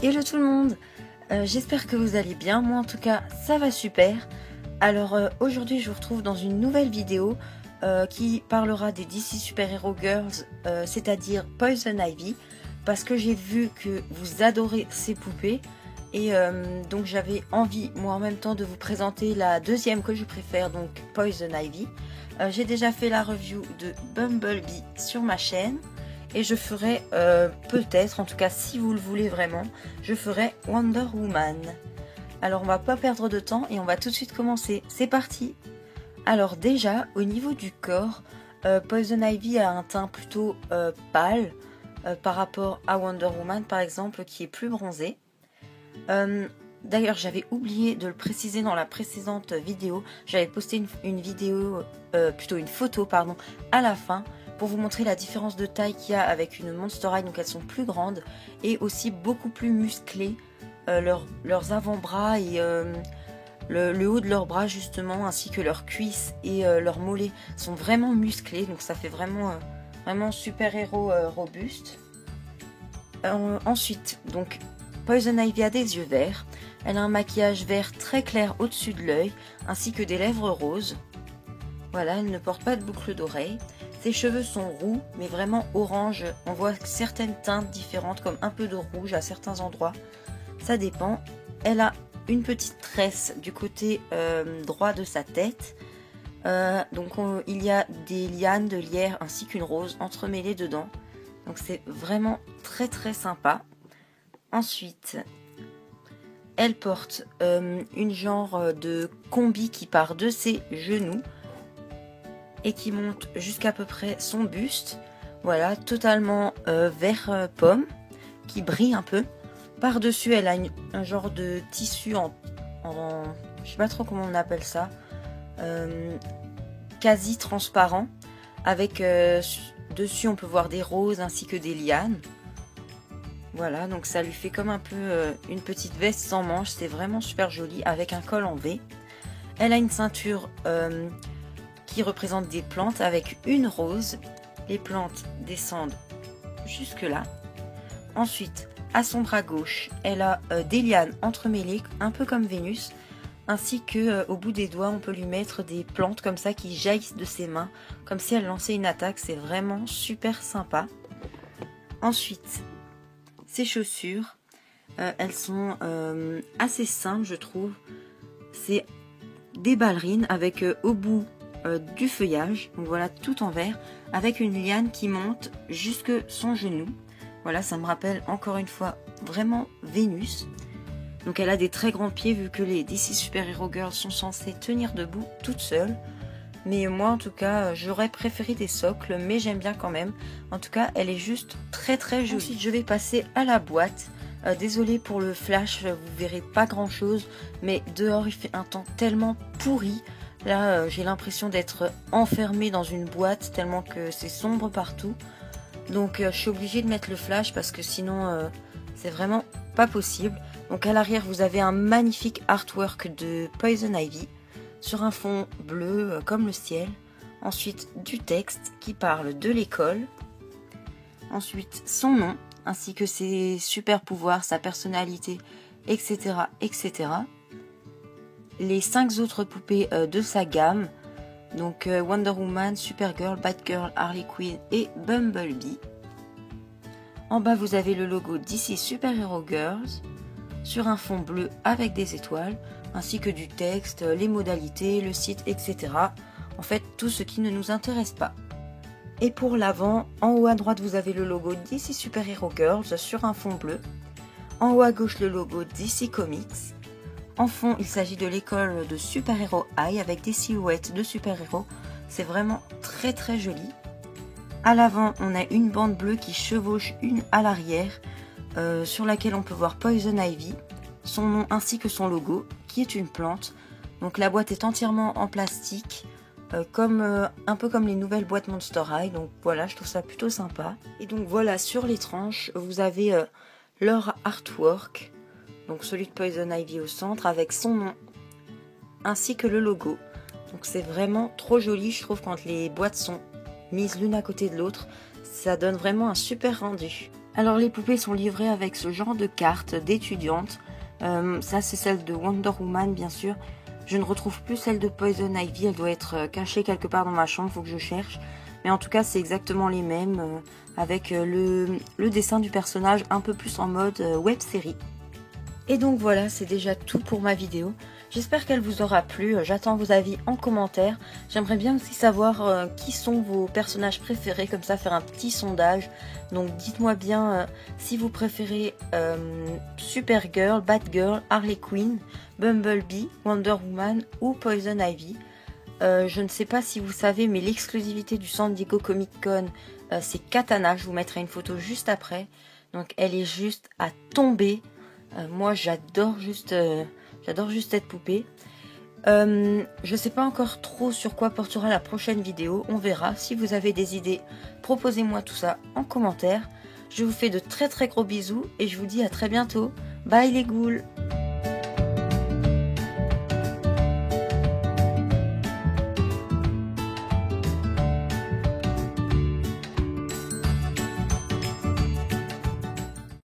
Hello tout le monde, j'espère que vous allez bien, moi en tout cas ça va super. Alors aujourd'hui je vous retrouve dans une nouvelle vidéo qui parlera des DC Super Hero Girls, c'est-à-dire Poison Ivy, parce que j'ai vu que vous adorez ces poupées et donc j'avais envie moi en même temps de vous présenter la deuxième que je préfère, donc Poison Ivy. J'ai déjà fait la review de Bumblebee sur ma chaîne. Et je ferai peut-être, en tout cas si vous le voulez vraiment, je ferai Wonder Woman. Alors on va pas perdre de temps et on va tout de suite commencer. C'est parti! Alors déjà, au niveau du corps, Poison Ivy a un teint plutôt pâle par rapport à Wonder Woman par exemple qui est plus bronzé. D'ailleurs j'avais oublié de le préciser dans la précédente vidéo. J'avais posté une vidéo, plutôt une photo pardon, à la fin. Pour vous montrer la différence de taille qu'il y a avec une Monster High, donc elles sont plus grandes et aussi beaucoup plus musclées, leurs avant-bras et le haut de leurs bras justement, ainsi que leurs cuisses et leurs mollets sont vraiment musclés, donc ça fait vraiment, vraiment super-héros robuste. Ensuite, donc Poison Ivy a des yeux verts, elle a un maquillage vert très clair au-dessus de l'œil, ainsi que des lèvres roses. Voilà, elle ne porte pas de boucle d'oreille. Ses cheveux sont roux, mais vraiment orange. On voit certaines teintes différentes, comme un peu de rouge à certains endroits. Ça dépend. Elle a une petite tresse du côté droit de sa tête. Il y a des lianes de lierre ainsi qu'une rose entremêlée dedans. Donc c'est vraiment très très sympa. Ensuite, elle porte une genre de combi qui part de ses genoux et qui monte jusqu'à peu près son buste. Voilà, totalement vert pomme, qui brille un peu. Par-dessus, elle a un genre de tissu en je sais pas trop comment on appelle ça, quasi transparent, avec dessus on peut voir des roses ainsi que des lianes. Voilà, donc ça lui fait comme un peu une petite veste sans manches, c'est vraiment super joli, avec un col en V. Elle a une ceinture qui représente des plantes avec une rose. Les plantes descendent jusque là. Ensuite, à son bras gauche, elle a des lianes entremêlées, un peu comme Vénus, ainsi que au bout des doigts, on peut lui mettre des plantes comme ça qui jaillissent de ses mains, comme si elle lançait une attaque. C'est vraiment super sympa. Ensuite, ses chaussures, elles sont assez simples, je trouve. C'est des ballerines avec au bout du feuillage, donc voilà, tout en vert, avec une liane qui monte jusque son genou. Voilà, ça me rappelle encore une fois vraiment Vénus. Donc elle a des très grands pieds vu que les DC Super Hero Girls sont censées tenir debout toutes seules. Mais moi en tout cas j'aurais préféré des socles, mais j'aime bien quand même. En tout cas elle est juste très très jolie. Ensuite je vais passer à la boîte. Désolée pour le flash, vous verrez pas grand chose, mais dehors il fait un temps tellement pourri. Là, j'ai l'impression d'être enfermée dans une boîte tellement que c'est sombre partout. Donc, je suis obligée de mettre le flash parce que sinon, c'est vraiment pas possible. Donc, à l'arrière, vous avez un magnifique artwork de Poison Ivy sur un fond bleu comme le ciel. Ensuite, du texte qui parle de l'école. Ensuite, son nom ainsi que ses super pouvoirs, sa personnalité, etc., etc. Les 5 autres poupées de sa gamme, donc Wonder Woman, Supergirl, Batgirl, Harley Quinn et Bumblebee. En bas vous avez le logo DC Super Hero Girls sur un fond bleu avec des étoiles, ainsi que du texte, les modalités, le site, etc. En fait tout ce qui ne nous intéresse pas. Et pour l'avant, en haut à droite vous avez le logo DC Super Hero Girls sur un fond bleu. En haut à gauche le logo DC Comics. En fond, il s'agit de l'école de Super Hero High avec des silhouettes de super-héros. C'est vraiment très très joli. À l'avant, on a une bande bleue qui chevauche une à l'arrière, sur laquelle on peut voir Poison Ivy, son nom ainsi que son logo, qui est une plante. Donc la boîte est entièrement en plastique, un peu comme les nouvelles boîtes Monster High. Donc voilà, je trouve ça plutôt sympa. Et donc voilà, sur les tranches, vous avez leur artwork. Donc celui de Poison Ivy au centre avec son nom ainsi que le logo. Donc c'est vraiment trop joli, je trouve, quand les boîtes sont mises l'une à côté de l'autre. Ça donne vraiment un super rendu. Alors les poupées sont livrées avec ce genre de cartes d'étudiantes. Ça c'est celle de Wonder Woman bien sûr. Je ne retrouve plus celle de Poison Ivy, elle doit être cachée quelque part dans ma chambre, il faut que je cherche. Mais en tout cas c'est exactement les mêmes, avec le dessin du personnage un peu plus en mode web série. Et donc voilà, c'est déjà tout pour ma vidéo. J'espère qu'elle vous aura plu, j'attends vos avis en commentaire. J'aimerais bien aussi savoir qui sont vos personnages préférés, comme ça faire un petit sondage. Donc dites-moi bien si vous préférez Supergirl, Batgirl, Harley Quinn, Bumblebee, Wonder Woman ou Poison Ivy. Je ne sais pas si vous savez, mais l'exclusivité du San Diego Comic Con, c'est Katana. Je vous mettrai une photo juste après. Donc elle est juste à tomber. Moi j'adore juste cette poupée. Je sais pas encore trop sur quoi portera la prochaine vidéo, on verra. Si vous avez des idées, proposez-moi tout ça en commentaire. Je vous fais de très très gros bisous et je vous dis à très bientôt. Bye les ghouls!